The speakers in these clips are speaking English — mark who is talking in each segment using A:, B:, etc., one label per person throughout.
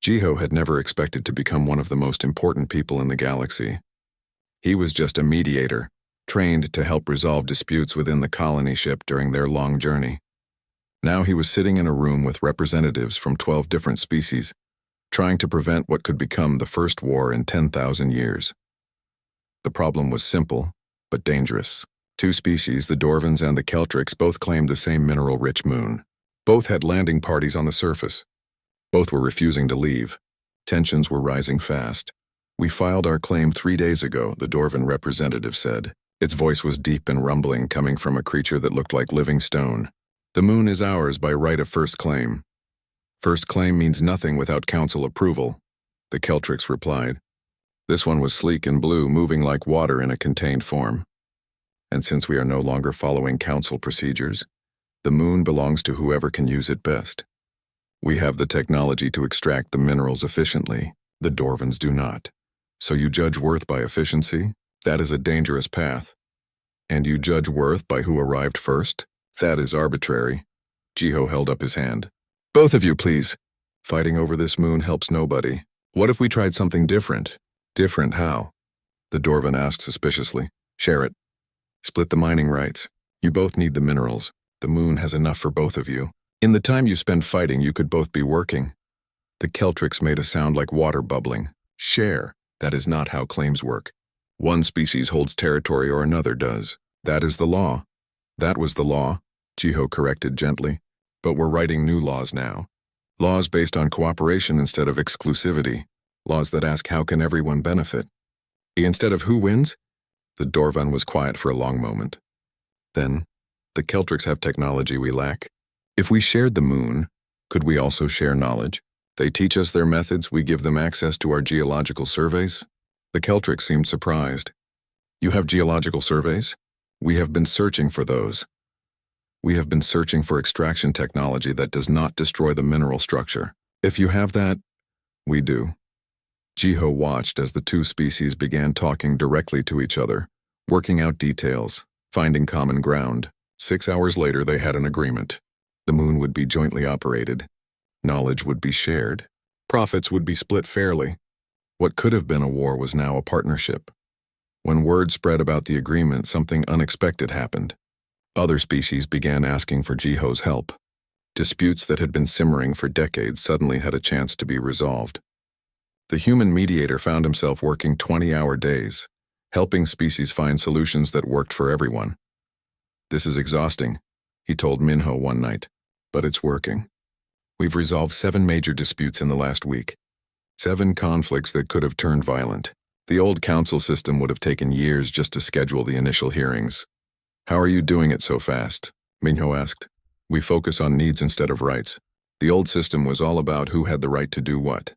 A: Jiho had never expected to become one of the most important people in the galaxy. He was just a mediator, trained to help resolve disputes within the colony ship during their long journey. Now he was sitting in a room with representatives from 12 different species, trying to prevent what could become the first war in 10,000 years. The problem was simple, but dangerous. Two species, the Dorvans and the Celtrix, both claimed the same mineral-rich moon. Both had landing parties on the surface. Both were refusing to leave. Tensions were rising fast. "We filed our claim 3 days ago," the Dorvan representative said. Its voice was deep and rumbling, coming from a creature that looked like living stone. "The moon is ours by right of first claim." "First claim means nothing without council approval," the Celtrix replied. This one was sleek and blue, moving like water in a contained form. "And since we are no longer following council procedures, the moon belongs to whoever can use it best. We have the technology to extract the minerals efficiently. The Dorvans do not. So you judge worth by efficiency? That is a dangerous path. And you judge worth by who arrived first? That is arbitrary." Jiho held up his hand. "Both of you, please. Fighting over this moon helps nobody. What if we tried something different?" "Different how?" the Dorvan asked suspiciously. "Share it. Split the mining rights. You both need the minerals. The moon has enough for both of you. In the time you spend fighting, you could both be working." The Celtrix made a sound like water bubbling. "Share. That is not how claims work. One species holds territory or another does. That is the law." "That was the law," Jiho corrected gently. "But we're writing new laws now. Laws based on cooperation instead of exclusivity. Laws that ask how can everyone benefit. Instead of who wins?" The Dorvan was quiet for a long moment. Then, "The Celtrix have technology we lack. If we shared the moon, could we also share knowledge? They teach us their methods, we give them access to our geological surveys." The Celtrix seemed surprised. "You have geological surveys? We have been searching for those. We have been searching for extraction technology that does not destroy the mineral structure. If you have that, we do." Jiho watched as the two species began talking directly to each other, working out details, finding common ground. 6 hours later, they had an agreement. The moon would be jointly operated. Knowledge would be shared. Profits would be split fairly. What could have been a war was now a partnership. When word spread about the agreement, something unexpected happened. Other species began asking for Jiho's help. Disputes that had been simmering for decades suddenly had a chance to be resolved. The human mediator found himself working 20-hour days, helping species find solutions that worked for everyone. "This is exhausting," he told Minho one night, "but it's working. We've resolved 7 major disputes in the last week. 7 conflicts that could have turned violent. The old council system would have taken years just to schedule the initial hearings." "How are you doing it so fast?" Minho asked. "We focus on needs instead of rights. The old system was all about who had the right to do what.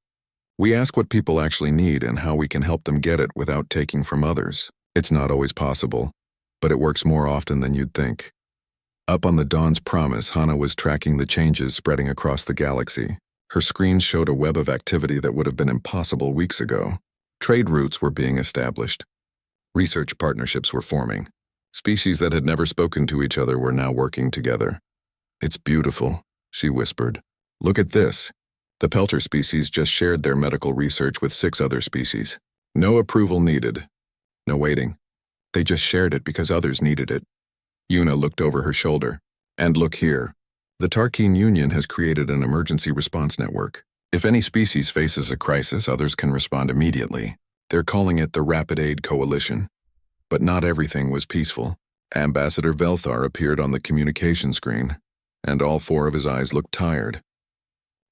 A: We ask what people actually need and how we can help them get it without taking from others. It's not always possible, but it works more often than you'd think." Up on the Dawn's Promise, Hana was tracking the changes spreading across the galaxy. Her screen showed a web of activity that would have been impossible weeks ago. Trade routes were being established. Research partnerships were forming. Species that had never spoken to each other were now working together. "It's beautiful," she whispered. "Look at this. The Pelter species just shared their medical research with 6 other species. No approval needed. No waiting. They just shared it because others needed it." Yuna looked over her shoulder. "And look here. The Tarkeen Union has created an emergency response network. If any species faces a crisis, others can respond immediately. They're calling it the Rapid Aid Coalition. But not everything was peaceful. Ambassador Velthar appeared on the communication screen, and all 4 of his eyes looked tired.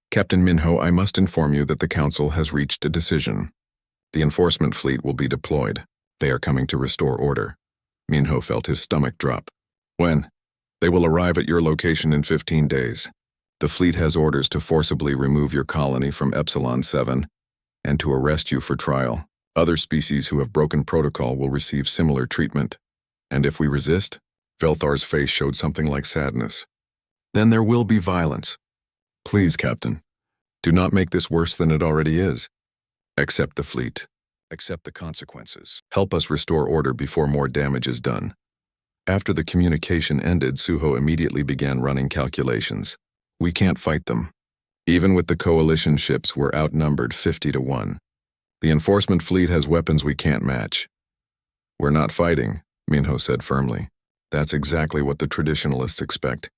A: "Captain Minho, I must inform you that the Council has reached a decision. The enforcement fleet will be deployed. They are coming to restore order." Minho felt his stomach drop. "When?" "They will arrive at your location in 15 days. The fleet has orders to forcibly remove your colony from Epsilon 7 and to arrest you for trial. Other species who have broken protocol will receive similar treatment. And if we resist?" Velthar's face showed something like sadness. "Then there will be violence. Please, Captain, do not make this worse than it already is. Accept the fleet. Accept the consequences. Help us restore order before more damage is done." After the communication ended, Suho immediately began running calculations. "We can't fight them. Even with the coalition ships, we're outnumbered 50-1. The enforcement fleet has weapons we can't match. We're not fighting, Minho said firmly. That's exactly what the traditionalists expect.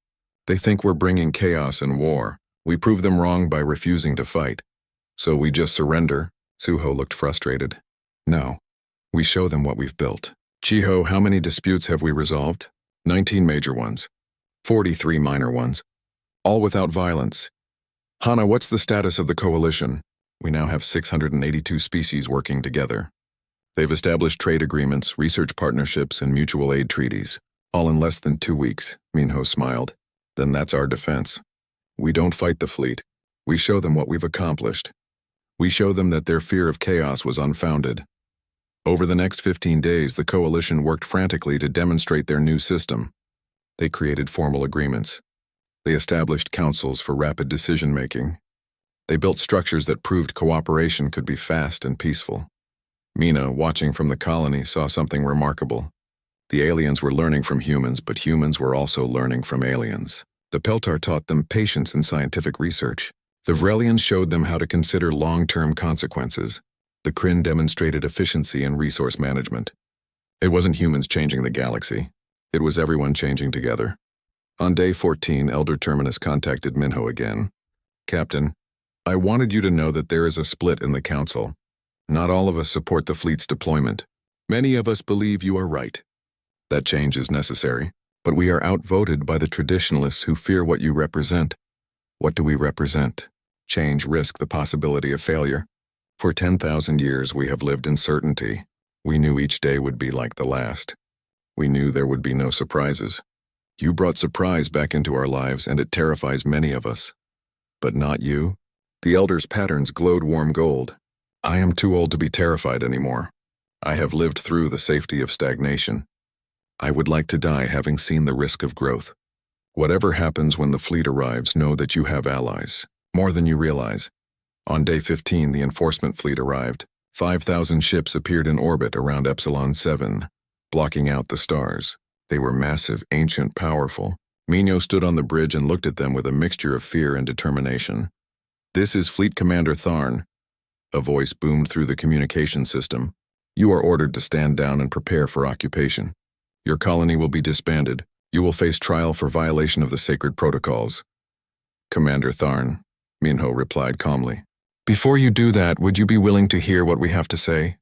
A: They think we're bringing chaos and war. We prove them wrong by refusing to fight. So we just surrender? Suho looked frustrated. No. We show them what we've built. Chiho, how many disputes have we resolved? 19 major ones. 43 minor ones. All without violence. Hana, what's the status of the coalition? We now have 682 species working together. They've established trade agreements, research partnerships, and mutual aid treaties. All in less than 2 weeks, Minho smiled. Then that's our defense. We don't fight the fleet. We show them what we've accomplished. We show them that their fear of chaos was unfounded. Over the next 15 days, the coalition worked frantically to demonstrate their new system. They created formal agreements. They established councils for rapid decision-making. They built structures that proved cooperation could be fast and peaceful. Mina, watching from the colony, saw something remarkable. The aliens were learning from humans, but humans were also learning from aliens. The Peltar taught them patience in scientific research. The Vrelians showed them how to consider long-term consequences. The Kryn demonstrated efficiency in resource management. It wasn't humans changing the galaxy. It was everyone changing together. On day 14, Elder Terminus contacted Minho again. Captain, I wanted you to know that there is a split in the Council. Not all of us support the fleet's deployment. Many of us believe you are right. That change is necessary, but we are outvoted by the traditionalists who fear what you represent. What do we represent? Change risk the possibility of failure. For 10,000 years we have lived in certainty. We knew each day would be like the last. We knew there would be no surprises. You brought surprise back into our lives, and it terrifies many of us. But not you. The Elder's patterns glowed warm gold. I am too old to be terrified anymore. I have lived through the safety of stagnation. I would like to die having seen the risk of growth. Whatever happens when the fleet arrives, know that you have allies. More than you realize. On day 15, the enforcement fleet arrived. 5,000 ships appeared in orbit around Epsilon 7, blocking out the stars. They were massive, ancient, powerful. Minho stood on the bridge and looked at them with a mixture of fear and determination. This is Fleet Commander Tharn. A voice boomed through the communication system. You are ordered to stand down and prepare for occupation. Your colony will be disbanded. You will face trial for violation of the sacred protocols. Commander Tharn, Minho replied calmly. Before you do that, would you be willing to hear what we have to say?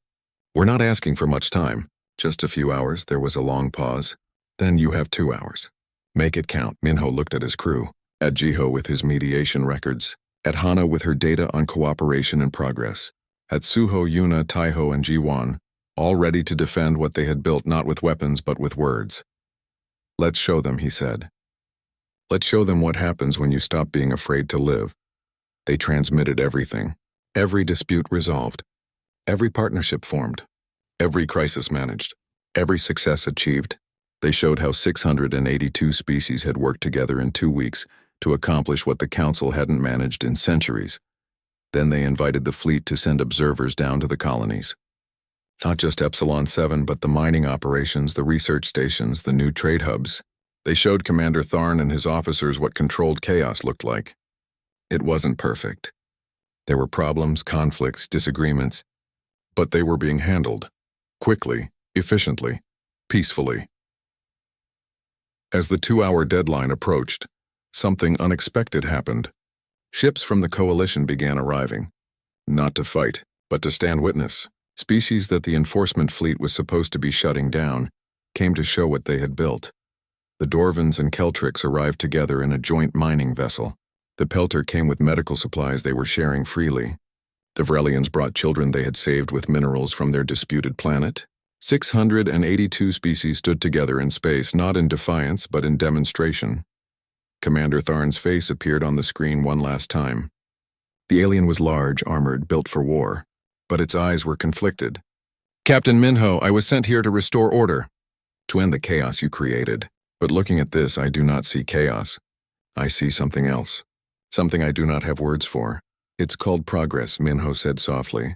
A: We're not asking for much time. Just a few hours. There was a long pause. Then you have 2 hours. Make it count. Minho looked at his crew. At Jiho with his mediation records. At Hana with her data on cooperation and progress. At Suho, Yuna, Taiho, and Jiwan, all ready to defend what they had built not with weapons but with words. Let's show them, he said. Let's show them what happens when you stop being afraid to live. They transmitted everything. Every dispute resolved. Every partnership formed. Every crisis managed. Every success achieved. They showed how 682 species had worked together in 2 weeks to accomplish what the Council hadn't managed in centuries. Then they invited the fleet to send observers down to the colonies. Not just Epsilon 7, but the mining operations, the research stations, the new trade hubs. They showed Commander Tharn and his officers what controlled chaos looked like. It wasn't perfect. There were problems, conflicts, disagreements, but they were being handled. Quickly, efficiently, peacefully. As the 2-hour deadline approached, something unexpected happened. Ships from the coalition began arriving. Not to fight, but to stand witness. Species that the enforcement fleet was supposed to be shutting down came to show what they had built. The Dorvans and Keltrix arrived together in a joint mining vessel. The Peltar came with medical supplies they were sharing freely. The Vrelians brought children they had saved with minerals from their disputed planet. 682 species stood together in space, not in defiance, but in demonstration. Commander Tharn's face appeared on the screen one last time. The alien was large, armored, built for war, but its eyes were conflicted. Captain Minho, I was sent here to restore order, to end the chaos you created. But looking at this, I do not see chaos. I see something else. Something I do not have words for. It's called progress, Minho said softly.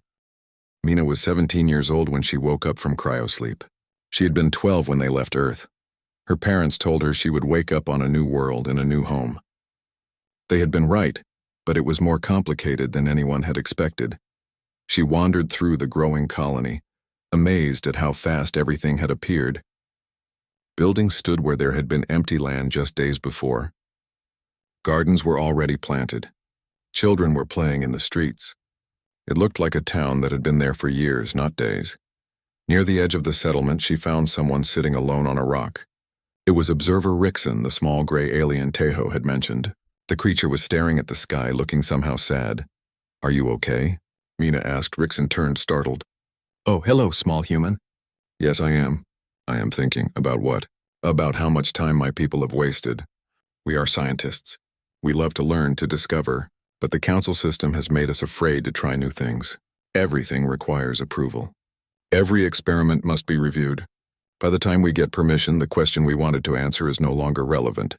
A: Mina was 17 years old when she woke up from cryosleep. She had been 12 when they left Earth. Her parents told her she would wake up on a new world in a new home. They had been right, but it was more complicated than anyone had expected. She wandered through the growing colony, amazed at how fast everything had appeared. Buildings stood where there had been empty land just days before. Gardens were already planted. Children were playing in the streets. It looked like a town that had been there for years, not days. Near the edge of the settlement, she found someone sitting alone on a rock. It was Observer Rickson, the small gray alien Tejo had mentioned. The creature was staring at the sky, looking somehow sad. "Are you okay?" Mina asked. Rickson turned, startled. "Oh, hello, small human." "Yes, I am. I am thinking. About what?" "About how much time my people have wasted. We are scientists. We love to learn, to discover, but the council system has made us afraid to try new things. Everything requires approval. Every experiment must be reviewed. By the time we get permission, the question we wanted to answer is no longer relevant."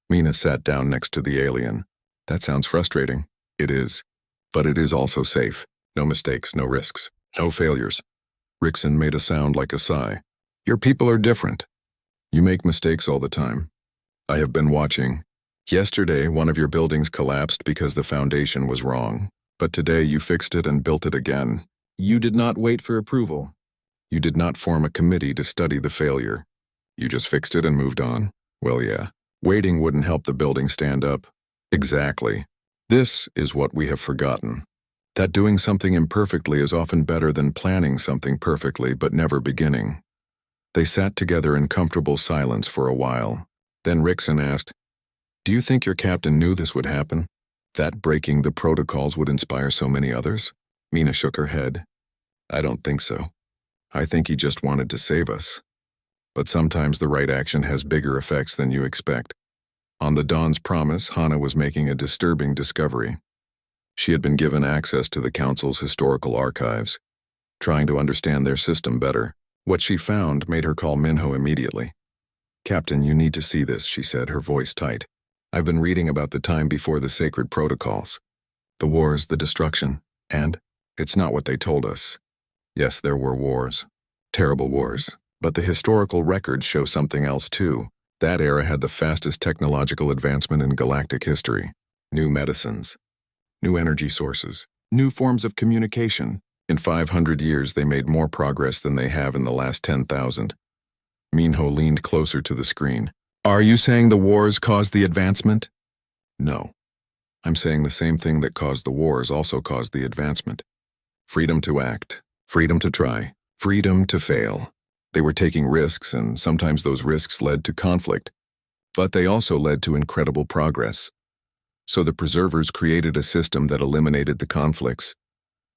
A: Mina sat down next to the alien. "That sounds frustrating." "It is. But it is also safe. No mistakes, no risks, no failures." Rickson made a sound like a sigh. "Your people are different. You make mistakes all the time. I have been watching. Yesterday, one of your buildings collapsed because the foundation was wrong. But today you fixed it and built it again. You did not wait for approval. You did not form a committee to study the failure. You just fixed it and moved on. Well, yeah. Waiting wouldn't help the building stand up." "Exactly. This is what we have forgotten. That doing something imperfectly is often better than planning something perfectly but never beginning." They sat together in comfortable silence for a while. Then Rickson asked, "Do you think your captain knew this would happen? That breaking the protocols would inspire so many others?" Mina shook her head. "I don't think so. I think he just wanted to save us. But sometimes the right action has bigger effects than you expect." On the Dawn's Promise, Hana was making a disturbing discovery. She had been given access to the Council's historical archives, trying to understand their system better. What she found made her call Minho immediately. "Captain, you need to see this," she said, her voice tight. "I've been reading about the time before the sacred protocols. The wars, the destruction, and it's not what they told us. Yes, there were wars. Terrible wars. But the historical records show something else too. That era had the fastest technological advancement in galactic history. New medicines, new energy sources, new forms of communication. In 500 years, they made more progress than they have in the last 10,000. Minho leaned closer to the screen. "Are you saying the wars caused the advancement?" "No. I'm saying the same thing that caused the wars also caused the advancement. Freedom to act, freedom to try, freedom to fail. They were taking risks, and sometimes those risks led to conflict. But they also led to incredible progress. So the preservers created a system that eliminated the conflicts,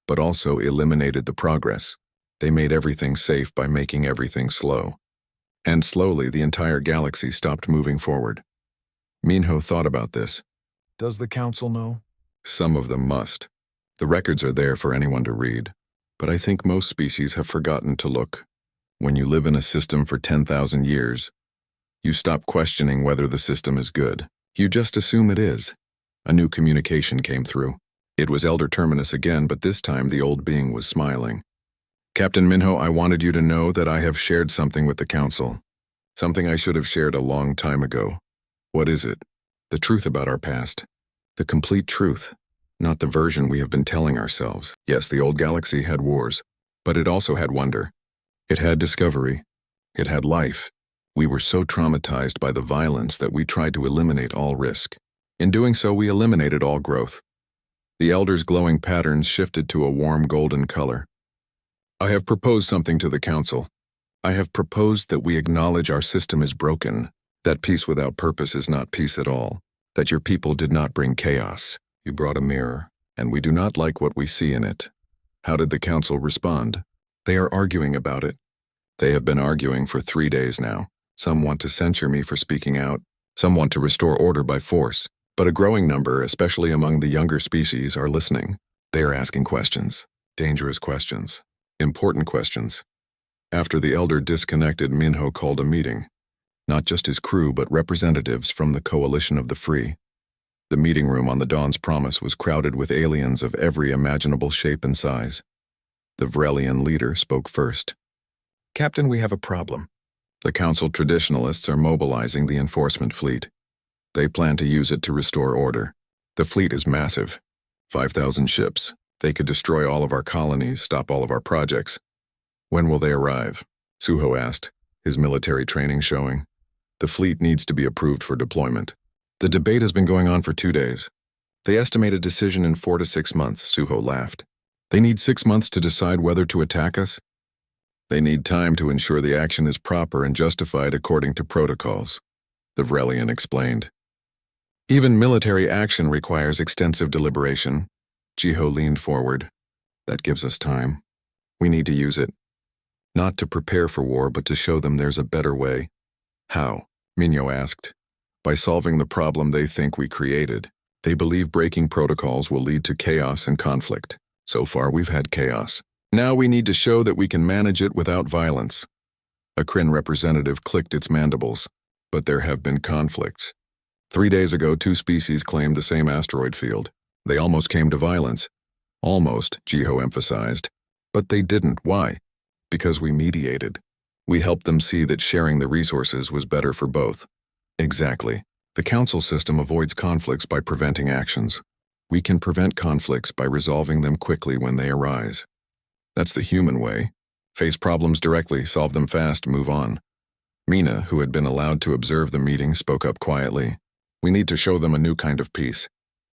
A: but also eliminated the progress. They made everything safe by making everything slow. And slowly, the entire galaxy stopped moving forward." Minho thought about this. "Does the Council know?" "Some of them must. The records are there for anyone to read. But I think most species have forgotten to look. When you live in a system for 10,000 years, you stop questioning whether the system is good. You just assume it is." A new communication came through. It was Elder Terminus again, but this time the old being was smiling. "Captain Minho, I wanted you to know that I have shared something with the Council. Something I should have shared a long time ago." "What is it?" "The truth about our past. The complete truth, not the version we have been telling ourselves. Yes, the old galaxy had wars, but it also had wonder. It had discovery. It had life. We were so traumatized by the violence that we tried to eliminate all risk. In doing so, we eliminated all growth." The Elder's glowing patterns shifted to a warm golden color. "I have proposed something to the Council. I have proposed that we acknowledge our system is broken, that peace without purpose is not peace at all, that your people did not bring chaos. You brought a mirror, and we do not like what we see in it." How did the Council respond? "They are arguing about it. They have been arguing for 3 days now. Some want to censure me for speaking out. Some want to restore order by force. But a growing number, especially among the younger species, are listening. They are asking questions. Dangerous questions. Important questions." After the Elder disconnected, Minho called a meeting. Not just his crew, but representatives from the Coalition of the Free. The meeting room on the Dawn's Promise was crowded with aliens of every imaginable shape and size. The Vrelian leader spoke first. "Captain, we have a problem. The Council traditionalists are mobilizing the enforcement fleet. They plan to use it to restore order. The fleet is massive. 5,000 ships. They could destroy all of our colonies, stop all of our projects. When will they arrive? Suho asked, his military training showing. The fleet needs to be approved for deployment. The debate has been going on for 2 days. They estimate a decision in 4 to 6 months, Suho laughed. They need 6 months to decide whether to attack us? They need time to ensure the action is proper and justified according to protocols, the Vrelian explained. Even military action requires extensive deliberation. Jiho leaned forward. That gives us time. We need to use it. Not to prepare for war, but to show them there's a better way. How? Minyo asked. By solving the problem they think we created. They believe breaking protocols will lead to chaos and conflict. So far, we've had chaos. Now we need to show that we can manage it without violence. A Kryn representative clicked its mandibles. But there have been conflicts. 3 days ago, 2 species claimed the same asteroid field. They almost came to violence. Almost, Jiho emphasized. But they didn't. Why? Because we mediated. We helped them see that sharing the resources was better for both. Exactly. The council system avoids conflicts by preventing actions. We can prevent conflicts by resolving them quickly when they arise. That's the human way. Face problems directly, solve them fast, move on. Mina, who had been allowed to observe the meeting, spoke up quietly. We need to show them a new kind of peace.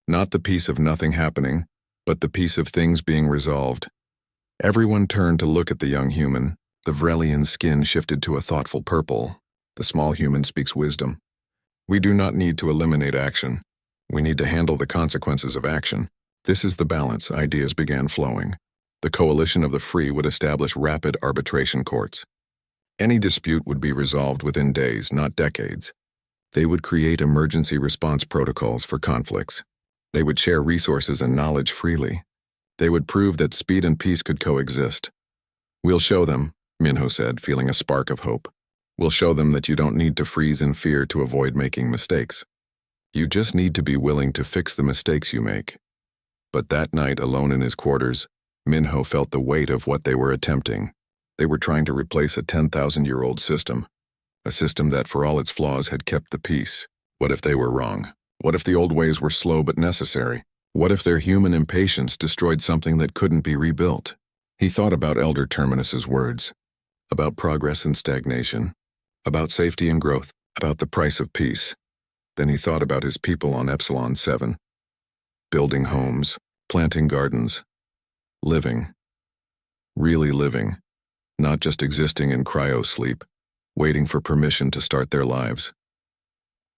A: Not the peace of nothing happening, but the peace of things being resolved. Everyone turned to look at the young human. The Vrelian's skin shifted to a thoughtful purple. The small human speaks wisdom. We do not need to eliminate action. We need to handle the consequences of action. This is the balance. Ideas began flowing. The coalition of the free would establish rapid arbitration courts. Any dispute would be resolved within days, not decades. They would create emergency response protocols for conflicts. They would share resources and knowledge freely. They would prove that speed and peace could coexist. We'll show them, Minho said, feeling a spark of hope. We'll show them that you don't need to freeze in fear to avoid making mistakes. You just need to be willing to fix the mistakes you make. But that night, alone in his quarters, Minho felt the weight of what they were attempting. They were trying to replace a 10,000-year-old system. A system that, for all its flaws, had kept the peace. What if they were wrong? What if the old ways were slow but necessary? What if their human impatience destroyed something that couldn't be rebuilt? He thought about Elder Terminus's words. About progress and stagnation. About safety and growth. About the price of peace. Then he thought about his people on Epsilon 7. Building homes. Planting gardens. Living. Really living. Not just existing in cryo-sleep. Waiting for permission to start their lives.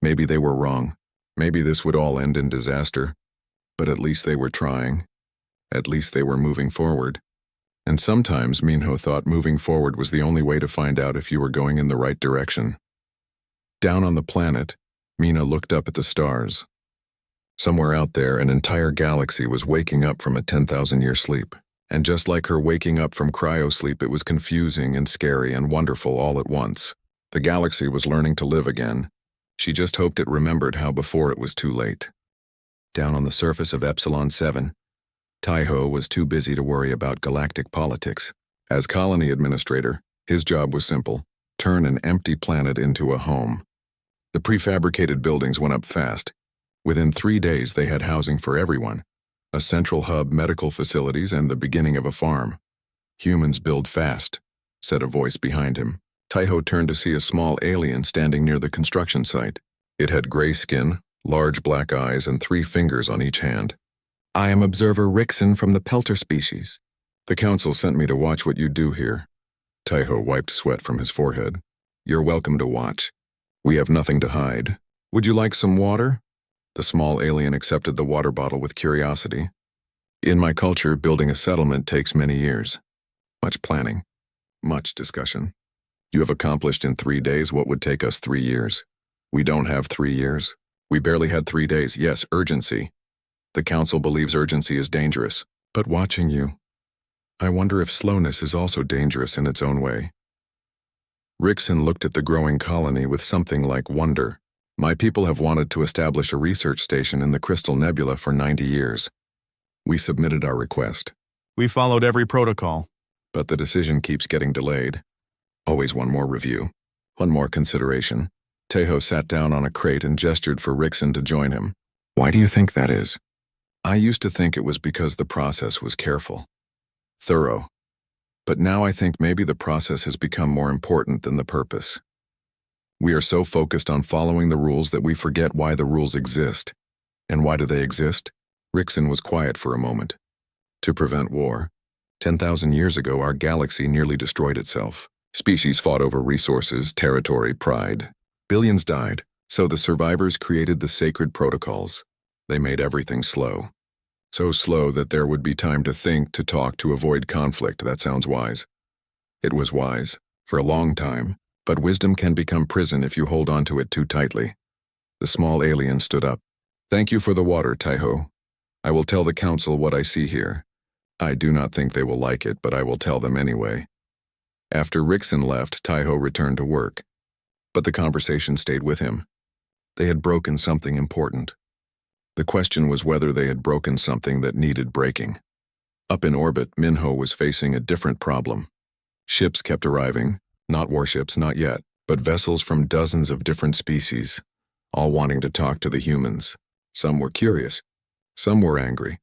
A: Maybe they were wrong. Maybe this would all end in disaster. But at least they were trying. At least they were moving forward. And sometimes Minho thought moving forward was the only way to find out if you were going in the right direction. Down on the planet, Mina looked up at the stars. Somewhere out there, an entire galaxy was waking up from a 10,000-year sleep. And just like her waking up from cryo-sleep, it was confusing and scary and wonderful all at once. The galaxy was learning to live again. She just hoped it remembered how before it was too late. Down on the surface of Epsilon 7, Taiho was too busy to worry about galactic politics. As colony administrator, his job was simple: turn an empty planet into a home. The prefabricated buildings went up fast. Within 3 days, they had housing for everyone. A central hub, medical facilities, and the beginning of a farm. Humans build fast, said a voice behind him. Taiho turned to see a small alien standing near the construction site. It had gray skin, large black eyes, and 3 fingers on each hand. I am Observer Rickson from the Pelter species. The council sent me to watch what you do here. Taiho wiped sweat from his forehead. You're welcome to watch. We have nothing to hide. Would you like some water? The small alien accepted the water bottle with curiosity. In my culture, building a settlement takes many years. Much planning. Much discussion. You have accomplished in 3 days what would take us 3 years. We don't have 3 years. We barely had 3 days. Yes, urgency. The council believes urgency is dangerous. But watching you, I wonder if slowness is also dangerous in its own way. Rickson looked at the growing colony with something like wonder. My people have wanted to establish a research station in the Crystal Nebula for 90 years. We submitted our request.
B: We followed every protocol.
A: But the decision keeps getting delayed. Always one more review. One more consideration. Taiho sat down on a crate and gestured for Rickson to join him. Why do you think that is? I used to think it was because the process was careful, thorough. But now I think maybe the process has become more important than the purpose. We are so focused on following the rules that we forget why the rules exist. And why do they exist? Rickson was quiet for a moment. To prevent war. 10,000 years ago, our galaxy nearly destroyed itself. Species fought over resources, territory, pride. Billions died, so the survivors created the sacred protocols. They made everything slow. So slow that there would be time to think, to talk, to avoid conflict. That sounds wise. It was wise, for a long time, but wisdom can become prison if you hold on to it too tightly. The small alien stood up. Thank you for the water, Taiho. I will tell the council what I see here. I do not think they will like it, but I will tell them anyway. After Rickson left, Taiho returned to work. But the conversation stayed with him. They had broken something important. The question was whether they had broken something that needed breaking. Up in orbit, Minho was facing a different problem. Ships kept arriving, not warships, not yet, but vessels from dozens of different species, all wanting to talk to the humans. Some were curious. Some were angry.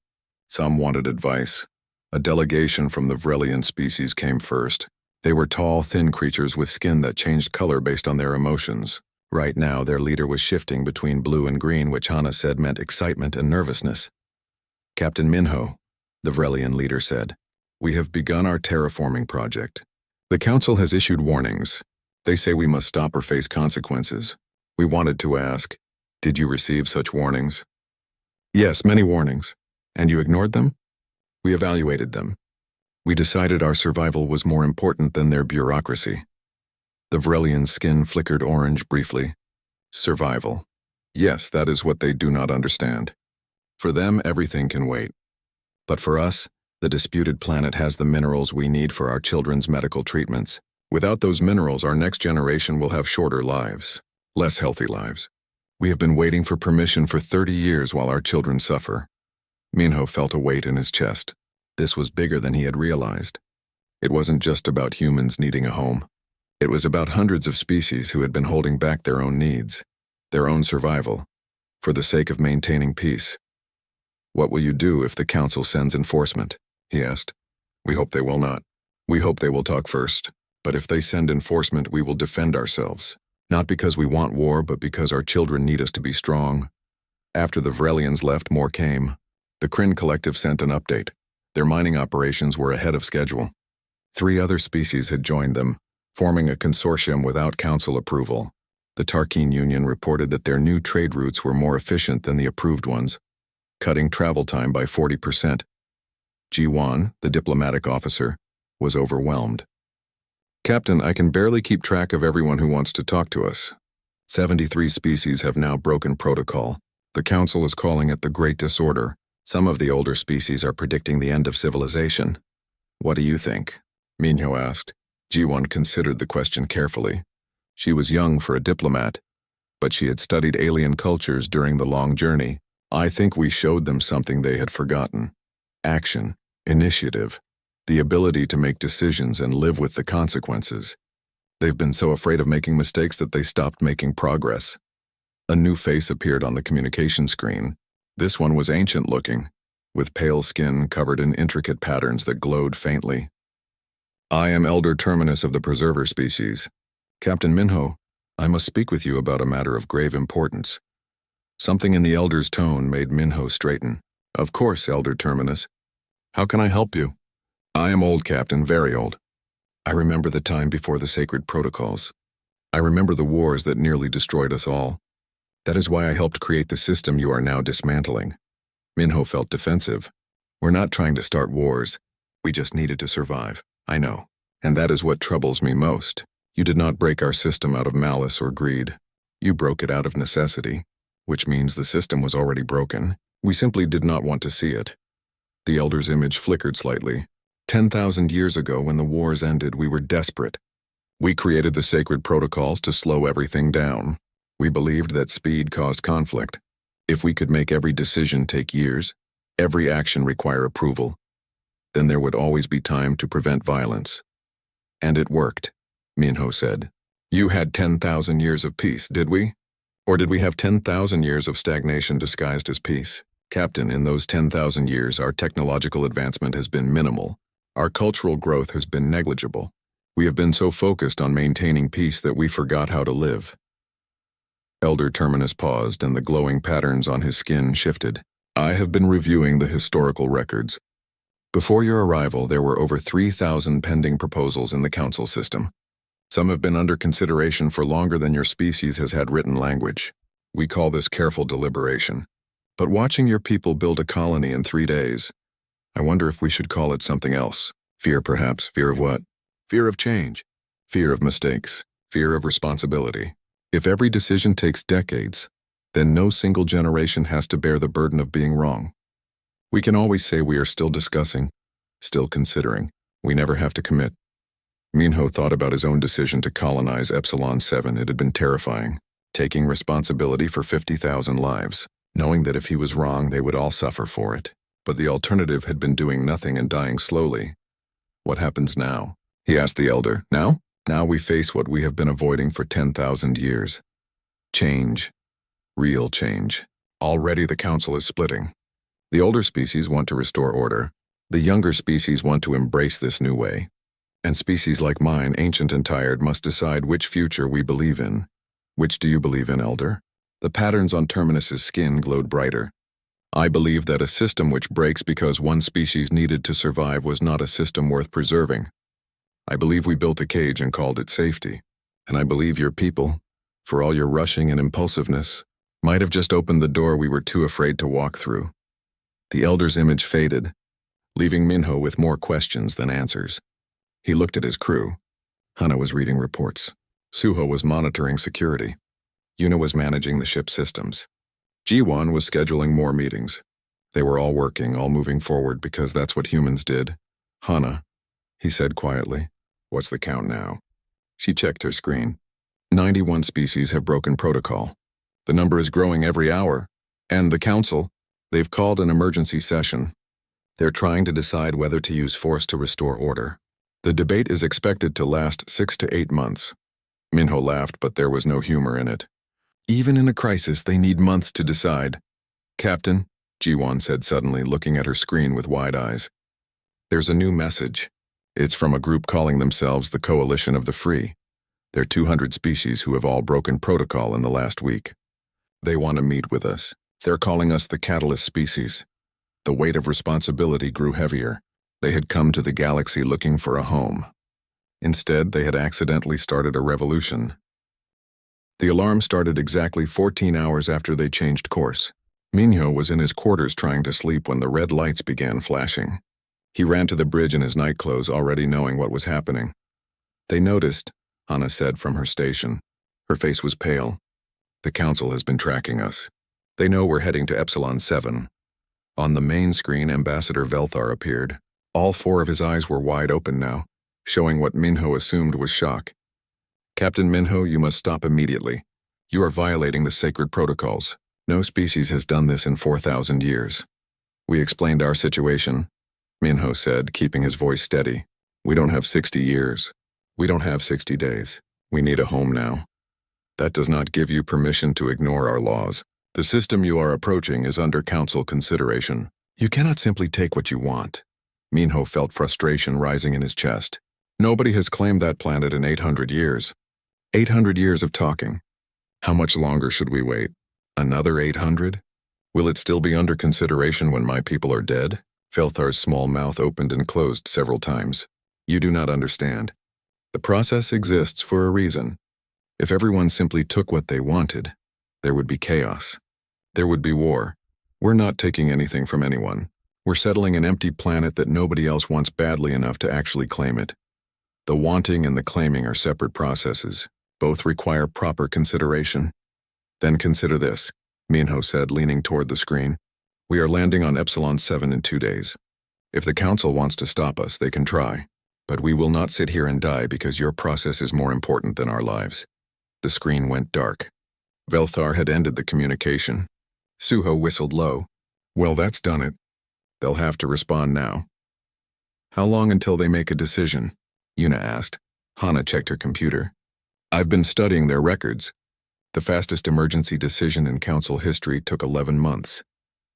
A: Some wanted advice. A delegation from the Vrelian species came first. They were tall, thin creatures with skin that changed color based on their emotions. Right now, their leader was shifting between blue and green, which Hana said meant excitement and nervousness. Captain Minho, the Vrelian leader said, we have begun our terraforming project. The council has issued warnings. They say we must stop or face consequences. We wanted to ask, did you receive such warnings? Yes, many warnings. And you ignored them? We evaluated them. We decided our survival was more important than their bureaucracy. The Vrelian's skin flickered orange briefly. Survival. Yes, that is what they do not understand. For them, everything can wait. But for us, the disputed planet has the minerals we need for our children's medical treatments. Without those minerals, our next generation will have shorter lives, less healthy lives. We have been waiting for permission for 30 years while our children suffer. Minho felt a weight in his chest. This was bigger than he had realized. It wasn't just about humans needing a home. It was about hundreds of species who had been holding back their own needs, their own survival, for the sake of maintaining peace. What will you do if the council sends enforcement? He asked. We hope they will not. We hope they will talk first. But if they send enforcement, we will defend ourselves. Not because we want war, but because our children need us to be strong. After the Vrelians left, more came. The Kryn Collective sent an update. Their mining operations were ahead of schedule. 3 other species had joined them, forming a consortium without council approval. The Tarkine Union reported that their new trade routes were more efficient than the approved ones, cutting travel time by 40%. Jiwan, the diplomatic officer, was overwhelmed. Captain, I can barely keep track of everyone who wants to talk to us. 73 species have now broken protocol. The council is calling it the Great Disorder. Some of the older species are predicting the end of civilization. What do you think? Minho asked. Jiwan considered the question carefully. She was young for a diplomat, but she had studied alien cultures during the long journey. I think we showed them something they had forgotten. Action, initiative, the ability to make decisions and live with the consequences. They've been so afraid of making mistakes that they stopped making progress. A new face appeared on the communication screen. This one was ancient-looking, with pale skin covered in intricate patterns that glowed faintly. I am Elder Terminus of the Preserver species. Captain Minho, I must speak with you about a matter of grave importance. Something in the Elder's tone made Minho straighten. Of course, Elder Terminus. How can I help you? I am old, Captain, very old. I remember the time before the sacred protocols. I remember the wars that nearly destroyed us all. That is why I helped create the system you are now dismantling. Minho felt defensive. We're not trying to start wars. We just needed to survive. I know. And that is what troubles me most. You did not break our system out of malice or greed. You broke it out of necessity, which means the system was already broken. We simply did not want to see it. The Elder's image flickered slightly. 10,000 years ago, when the wars ended, we were desperate. We created the sacred protocols to slow everything down. We believed that speed caused conflict. If we could make every decision take years, every action require approval, then there would always be time to prevent violence. And it worked, Minho said. You had 10,000 years of peace, did we? Or did we have 10,000 years of stagnation disguised as peace? Captain, in those 10,000 years, our technological advancement has been minimal. Our cultural growth has been negligible. We have been so focused on maintaining peace that we forgot how to live. Elder Terminus paused, and the glowing patterns on his skin shifted. I have been reviewing the historical records. Before your arrival, there were over 3,000 pending proposals in the council system. Some have been under consideration for longer than your species has had written language. We call this careful deliberation. But watching your people build a colony in 3 days, I wonder if we should call it something else. Fear, perhaps. Fear of what? Fear of change. Fear of mistakes. Fear of responsibility. If every decision takes decades, then no single generation has to bear the burden of being wrong. We can always say we are still discussing, still considering. We never have to commit. Minho thought about his own decision to colonize Epsilon 7. It had been terrifying, taking responsibility for 50,000 lives, knowing that if he was wrong, they would all suffer for it. But the alternative had been doing nothing and dying slowly. What happens now? He asked the elder. Now? Now we face what we have been avoiding for 10,000 years. Change. Real change. Already the council is splitting. The older species want to restore order. The younger species want to embrace this new way. And species like mine, ancient and tired, must decide which future we believe in. Which do you believe in, Elder? The patterns on Terminus's skin glowed brighter. I believe that a system which breaks because one species needed to survive was not a system worth preserving. I believe we built a cage and called it safety. And I believe your people, for all your rushing and impulsiveness, might have just opened the door we were too afraid to walk through. The elder's image faded, leaving Minho with more questions than answers. He looked at his crew. Hana was reading reports. Suho was monitoring security. Yuna was managing the ship's systems. Jiwon was scheduling more meetings. They were all working, all moving forward because that's what humans did. Hana, he said quietly, what's the count now? She checked her screen. 91 species have broken protocol. The number is growing every hour. And the council, they've called an emergency session. They're trying to decide whether to use force to restore order. The debate is expected to last 6 to 8 months. Minho laughed, but there was no humor in it. Even in a crisis, they need months to decide. Captain, Jiwon said suddenly, looking at her screen with wide eyes. There's a new message. It's from a group calling themselves the Coalition of the Free. They're 200 species who have all broken protocol in the last week. They want to meet with us. They're calling us the Catalyst species. The weight of responsibility grew heavier. They had come to the galaxy looking for a home. Instead, they had accidentally started a revolution. The alarm started exactly 14 hours after they changed course. Minho was in his quarters trying to sleep when the red lights began flashing. He ran to the bridge in his nightclothes, already knowing what was happening. They noticed, Hana said from her station. Her face was pale. The council has been tracking us. They know we're heading to Epsilon 7. On the main screen, Ambassador Velthar appeared. All 4 of his eyes were wide open now, showing what Minho assumed was shock. Captain Minho, you must stop immediately. You are violating the sacred protocols. No species has done this in 4,000 years. We explained our situation, Minho said, keeping his voice steady. We don't have 60 years. We don't have 60 days. We need a home now. That does not give you permission to ignore our laws. The system you are approaching is under council consideration. You cannot simply take what you want. Minho felt frustration rising in his chest. Nobody has claimed that planet in 800 years. 800 years of talking. How much longer should we wait? Another 800? Will it still be under consideration when my people are dead? Velthar's small mouth opened and closed several times. You do not understand. The process exists for a reason. If everyone simply took what they wanted, there would be chaos. There would be war. We're not taking anything from anyone. We're settling an empty planet that nobody else wants badly enough to actually claim it. The wanting and the claiming are separate processes. Both require proper consideration. Then consider this, Minho said, leaning toward the screen. We are landing on Epsilon 7 in 2 days. If the council wants to stop us, they can try. But we will not sit here and die because your process is more important than our lives. The screen went dark. Velthar had ended the communication. Suho whistled low. Well, that's done it. They'll have to respond now. How long until they make a decision? Yuna asked. Hana checked her computer. I've been studying their records. The fastest emergency decision in Council history took 11 months.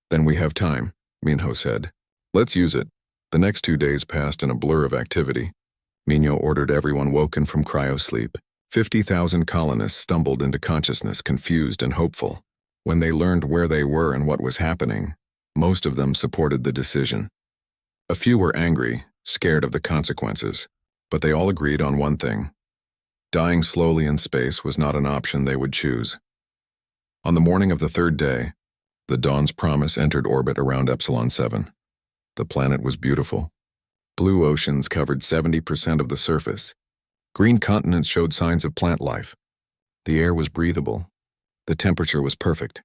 A: Then we have time, Minho said. Let's use it. The next 2 days passed in a blur of activity. Minho ordered everyone woken from cryosleep. 50,000 colonists stumbled into consciousness, confused and hopeful. When they learned where they were and what was happening, most of them supported the decision. A few were angry, scared of the consequences, but they all agreed on one thing. Dying slowly in space was not an option they would choose. On the morning of the third day, the Dawn's Promise entered orbit around Epsilon 7. The planet was beautiful. Blue oceans covered 70% of the surface. Green continents showed signs of plant life. The air was breathable. The temperature was perfect.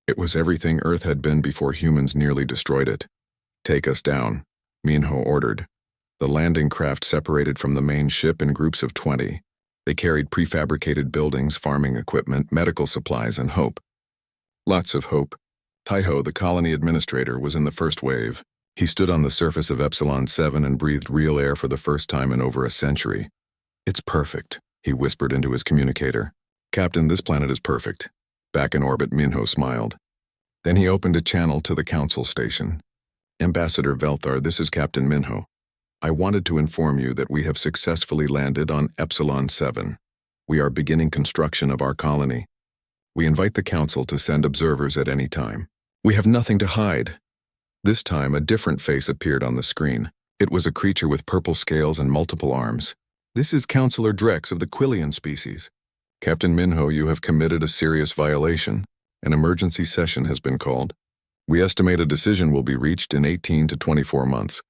A: It was everything Earth had been before humans nearly destroyed it. Take us down, Minho ordered. The landing craft separated from the main ship in groups of 20. They carried prefabricated buildings, farming equipment, medical supplies, and hope. Lots of hope. Taiho, the colony administrator, was in the first wave. He stood on the surface of Epsilon 7 and breathed real air for the first time in over a century. It's perfect, he whispered into his communicator. Captain, this planet is perfect. Back in orbit, Minho smiled. Then he opened a channel to the Council station. Ambassador Velthar, this is Captain Minho. I wanted to inform you that we have successfully landed on Epsilon 7. We are beginning construction of our colony. We invite the Council to send observers at any time. We have nothing to hide. This time, a different face appeared on the screen. It was a creature with purple scales and multiple arms. This is Counselor Drex of the Quillian species. Captain Minho, you have committed a serious violation. An emergency session has been called. We estimate a decision will be reached in 18 to 24 months.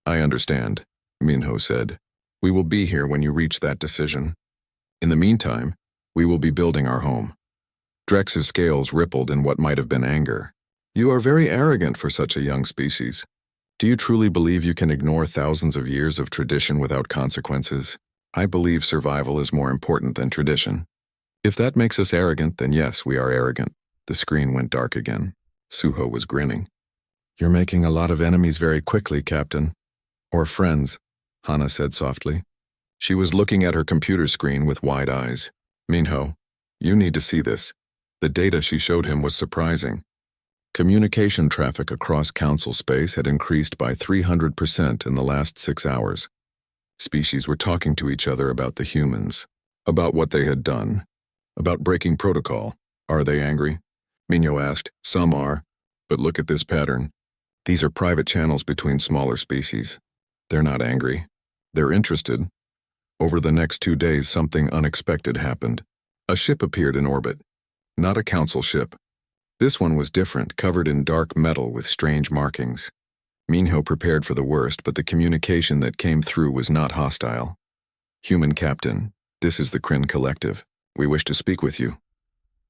A: I understand, Minho said. We will be here when you reach that decision. In the meantime, we will be building our home. Drex's scales rippled in what might have been anger. You are very arrogant for such a young species. Do you truly believe you can ignore thousands of years of tradition without consequences? I believe survival is more important than tradition. If that makes us arrogant, then yes, we are arrogant. The screen went dark again. Suho was grinning. You're making a lot of enemies very quickly, Captain. Or friends, Hana said softly. She was looking at her computer screen with wide eyes. Minho, you need to see this. The data she showed him was surprising. Communication traffic across Council space had increased by 300% in the last 6 hours. Species were talking to each other about the humans, about what they had done, about breaking protocol. Are they angry? Minho asked. Some are, but look at this pattern. These are private channels between smaller species. They're not angry. They're interested. Over the next 2 days, something unexpected happened. A ship appeared in orbit. Not a Council ship. This one was different, covered in dark metal with strange markings. Minho prepared for the worst, but the communication that came through was not hostile. Human Captain, this is the Kryn Collective. We wish to speak with you.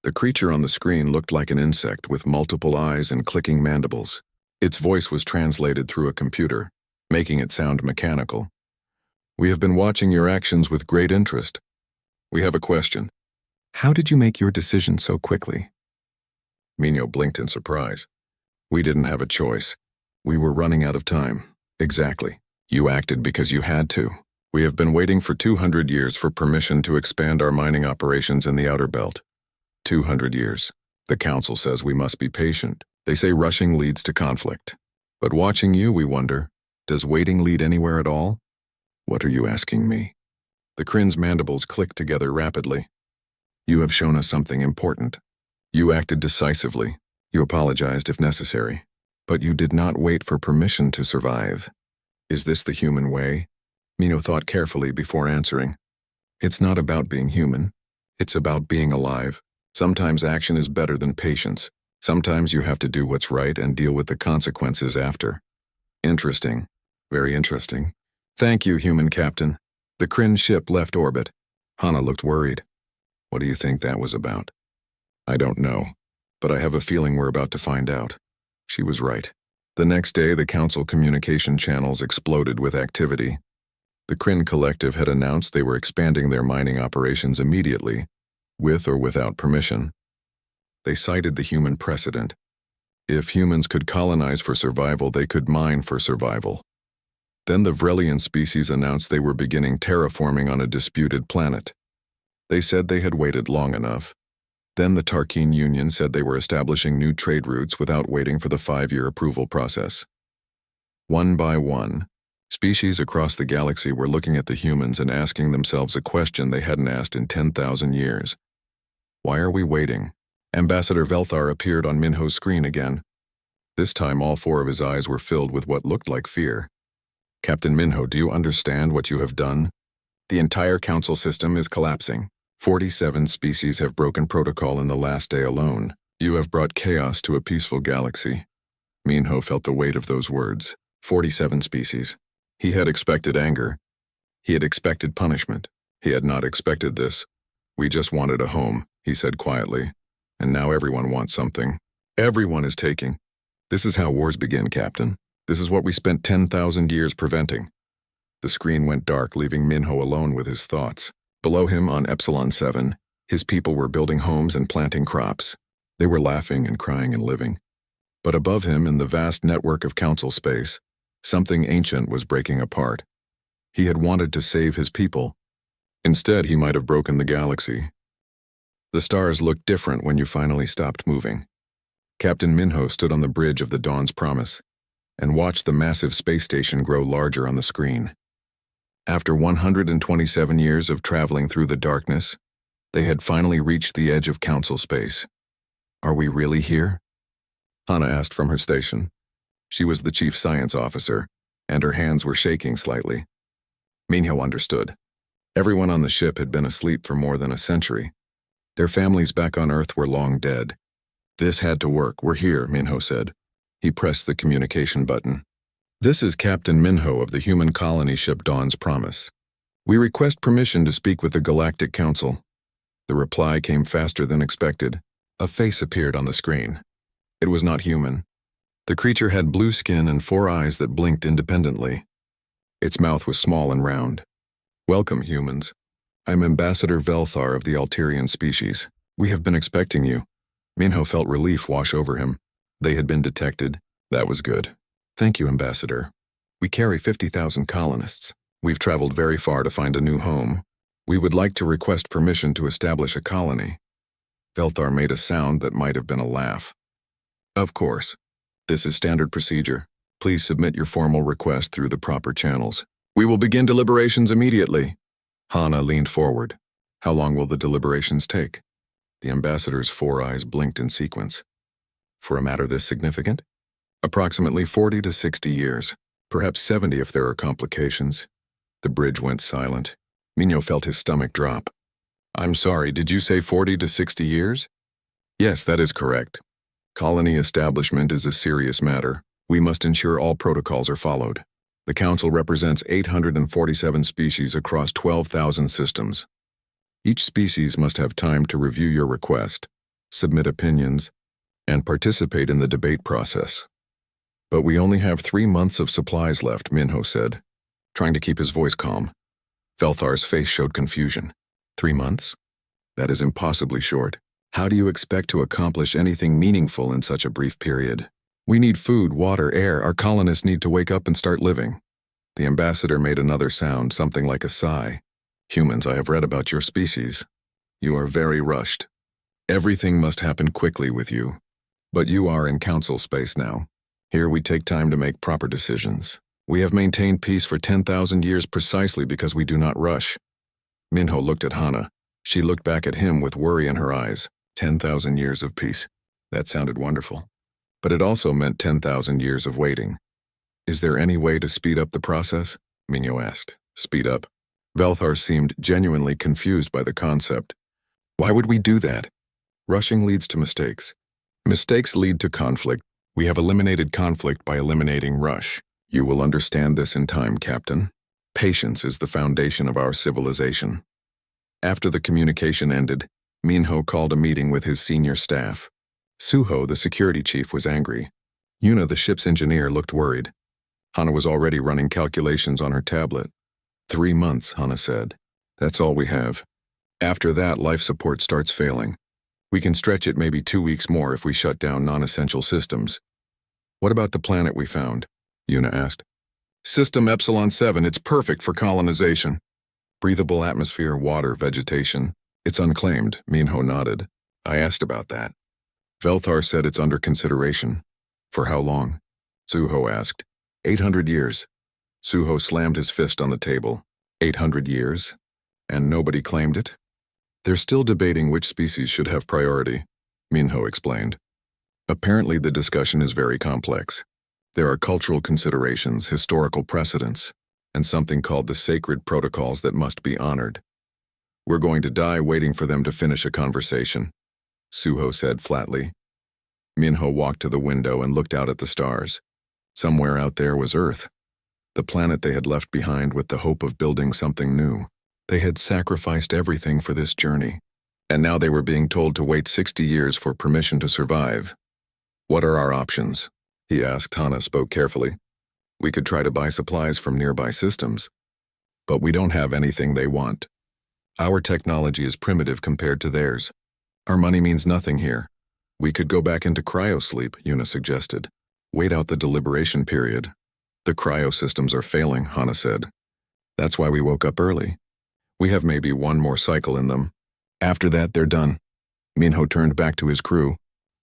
A: The creature on the screen looked like an insect with multiple eyes and clicking mandibles. Its voice was translated through a computer, making it sound mechanical. We have been watching your actions with great interest. We have a question. How did you make your decision so quickly? Minho blinked in surprise. We didn't have a choice. We were running out of time. Exactly. You acted because you had to. We have been waiting for 200 years for permission to expand our mining operations in the outer belt. 200 years. The Council says we must be patient. They say rushing leads to conflict. But watching you, we wonder, does waiting lead anywhere at all? What are you asking me? The Kryn's mandibles clicked together rapidly. You have shown us something important. You acted decisively. You apologized if necessary. But you did not wait for permission to survive. Is this the human way? Minho thought carefully before answering. It's not about being human. It's about being alive. Sometimes action is better than patience. Sometimes you have to do what's right and deal with the consequences after. Interesting. Very interesting. Thank you, Human Captain. The Kryn ship left orbit. Hana looked worried. What do you think that was about? I don't know, but I have a feeling we're about to find out. She was right. The next day, the Council communication channels exploded with activity. The Kryn Collective had announced they were expanding their mining operations immediately, with or without permission. They cited the human precedent. If humans could colonize for survival, they could mine for survival. Then the Vrelian species announced they were beginning terraforming on a disputed planet. They said they had waited long enough. Then the Tarkine Union said they were establishing new trade routes without waiting for the 5-year approval process. One by one, species across the galaxy were looking at the humans and asking themselves a question they hadn't asked in 10,000 years. Why are we waiting? Ambassador Velthar appeared on Minho's screen again. This time all 4 of his eyes were filled with what looked like fear. Captain Minho, do you understand what you have done? The entire council system is collapsing. 47 species have broken protocol in the last day alone. You have brought chaos to a peaceful galaxy. Minho felt the weight of those words. 47 species. He had expected anger. He had expected punishment. He had not expected this. We just wanted a home, he said quietly. And now everyone wants something. Everyone is taking. This is how wars begin, Captain. This is what we spent 10,000 years preventing. The screen went dark, leaving Minho alone with his thoughts. Below him on Epsilon 7, his people were building homes and planting crops. They were laughing and crying and living. But above him, in the vast network of council space, something ancient was breaking apart. He had wanted to save his people. Instead, he might have broken the galaxy. The stars looked different when you finally stopped moving. Captain Minho stood on the bridge of the Dawn's Promise and watched the massive space station grow larger on the screen. After 127 years of traveling through the darkness, they had finally reached the edge of council space. Are we really here? Hana asked from her station. She was the chief science officer, and her hands were shaking slightly. Minho understood. Everyone on the ship had been asleep for more than a century. Their families back on Earth were long dead. This had to work. We're here, Minho said. He pressed the communication button. This is Captain Minho of the human colony ship Dawn's Promise. We request permission to speak with the Galactic Council. The reply came faster than expected. A face appeared on the screen. It was not human. The creature had blue skin and 4 eyes that blinked independently. Its mouth was small and round. Welcome, humans. I'm Ambassador Velthar of the Alterian species. We have been expecting you. Minho felt relief wash over him. They had been detected. That was good. Thank you, Ambassador. We carry 50,000 colonists. We've traveled very far to find a new home. We would like to request permission to establish a colony. Velthar made a sound that might have been a laugh. Of course. This is standard procedure. Please submit your formal request through the proper channels. We will begin deliberations immediately. Hana leaned forward. How long will the deliberations take? The ambassador's 4 eyes blinked in sequence. For a matter this significant? Approximately 40 to 60 years. Perhaps 70 if there are complications. The bridge went silent. Minho felt his stomach drop. I'm sorry, did you say 40 to 60 years? Yes, that is correct. Colony establishment is a serious matter. We must ensure all protocols are followed. The Council represents 847 species across 12,000 systems. Each species must have time to review your request, submit opinions, and participate in the debate process. But we only have 3 months of supplies left, Minho said, trying to keep his voice calm. Velthar's face showed confusion. 3 months? That is impossibly short. How do you expect to accomplish anything meaningful in such a brief period? We need food, water, air. Our colonists need to wake up and start living. The ambassador made another sound, something like a sigh. Humans, I have read about your species. You are very rushed. Everything must happen quickly with you. But you are in council space now. Here we take time to make proper decisions. We have maintained peace for 10,000 years precisely because we do not rush. Minho looked at Hana. She looked back at him with worry in her eyes. 10,000 years of peace. That sounded wonderful. But it also meant 10,000 years of waiting. Is there any way to speed up the process? Minho asked. Speed up? Velthar seemed genuinely confused by the concept. Why would we do that? Rushing leads to mistakes. Mistakes lead to conflict. We have eliminated conflict by eliminating rush. You will understand this in time, Captain. Patience is the foundation of our civilization. After the communication ended, Minho called a meeting with his senior staff. Suho, the security chief, was angry. Yuna, the ship's engineer, looked worried. Hana was already running calculations on her tablet. 3 months, Hana said. That's all we have. After that, life support starts failing. We can stretch it maybe 2 weeks more if we shut down non-essential systems. What about the planet we found? Yuna asked. System Epsilon 7, it's perfect for colonization. Breathable atmosphere, water, vegetation. It's unclaimed, Minho nodded. I asked about that. Velthar said it's under consideration. For how long? Suho asked. 800 years. Suho slammed his fist on the table. 800 years? And nobody claimed it? They're still debating which species should have priority, Minho explained. Apparently the discussion is very complex. There are cultural considerations, historical precedents, and something called the sacred protocols that must be honored. We're going to die waiting for them to finish a conversation, Suho said flatly. Minho walked to the window and looked out at the stars. Somewhere out there was Earth, the planet they had left behind with the hope of building something new. They had sacrificed everything for this journey, and now they were being told to wait 60 years for permission to survive. What are our options? He asked. Hana spoke carefully. We could try to buy supplies from nearby systems, but we don't have anything they want. Our technology is primitive compared to theirs. Our money means nothing here. We could go back into cryosleep, Yuna suggested. Wait out the deliberation period. The cryo systems are failing, Hana said. That's why we woke up early. We have maybe one more cycle in them. After that, they're done. Minho turned back to his crew.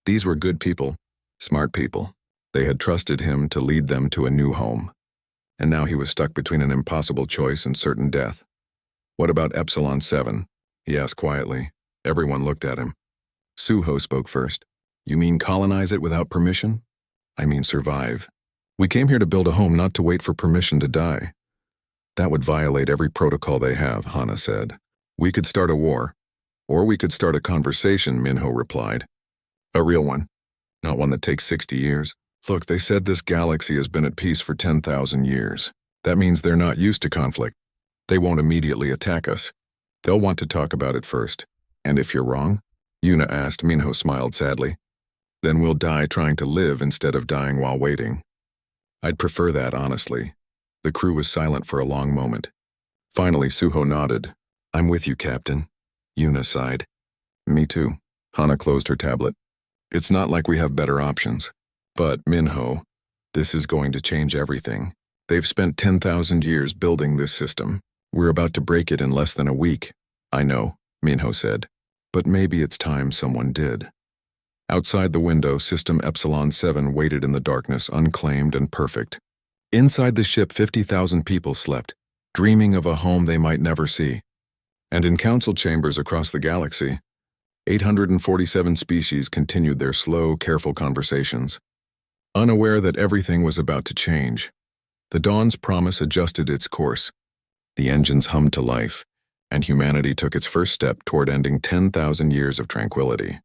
A: These were good people, smart people. They had trusted him to lead them to a new home. And now he was stuck between an impossible choice and certain death. What about Epsilon 7? He asked quietly. Everyone looked at him. Suho spoke first. You mean colonize it without permission? I mean survive. We came here to build a home, not to wait for permission to die. That would violate every protocol they have, Hana said. We could start a war. Or we could start a conversation, Minho replied. A real one. Not one that takes 60 years. Look, they said this galaxy has been at peace for 10,000 years. That means they're not used to conflict. They won't immediately attack us. They'll want to talk about it first. And if you're wrong? Yuna asked. Minho smiled sadly. Then we'll die trying to live instead of dying while waiting. I'd prefer that, honestly. The crew was silent for a long moment. Finally, Suho nodded. I'm with you, Captain. Yuna sighed. Me too. Hana closed her tablet. It's not like we have better options. But, Minho, this is going to change everything. They've spent 10,000 years building this system. We're about to break it in less than a week. I know, Minho said. But maybe it's time someone did. Outside the window, System Epsilon 7 waited in the darkness, unclaimed and perfect. Inside the ship, 50,000 people slept, dreaming of a home they might never see. And in council chambers across the galaxy, 847 species continued their slow, careful conversations. Unaware that everything was about to change, the Dawn's promise adjusted its course. The engines hummed to life, and humanity took its first step toward ending 10,000 years of tranquility.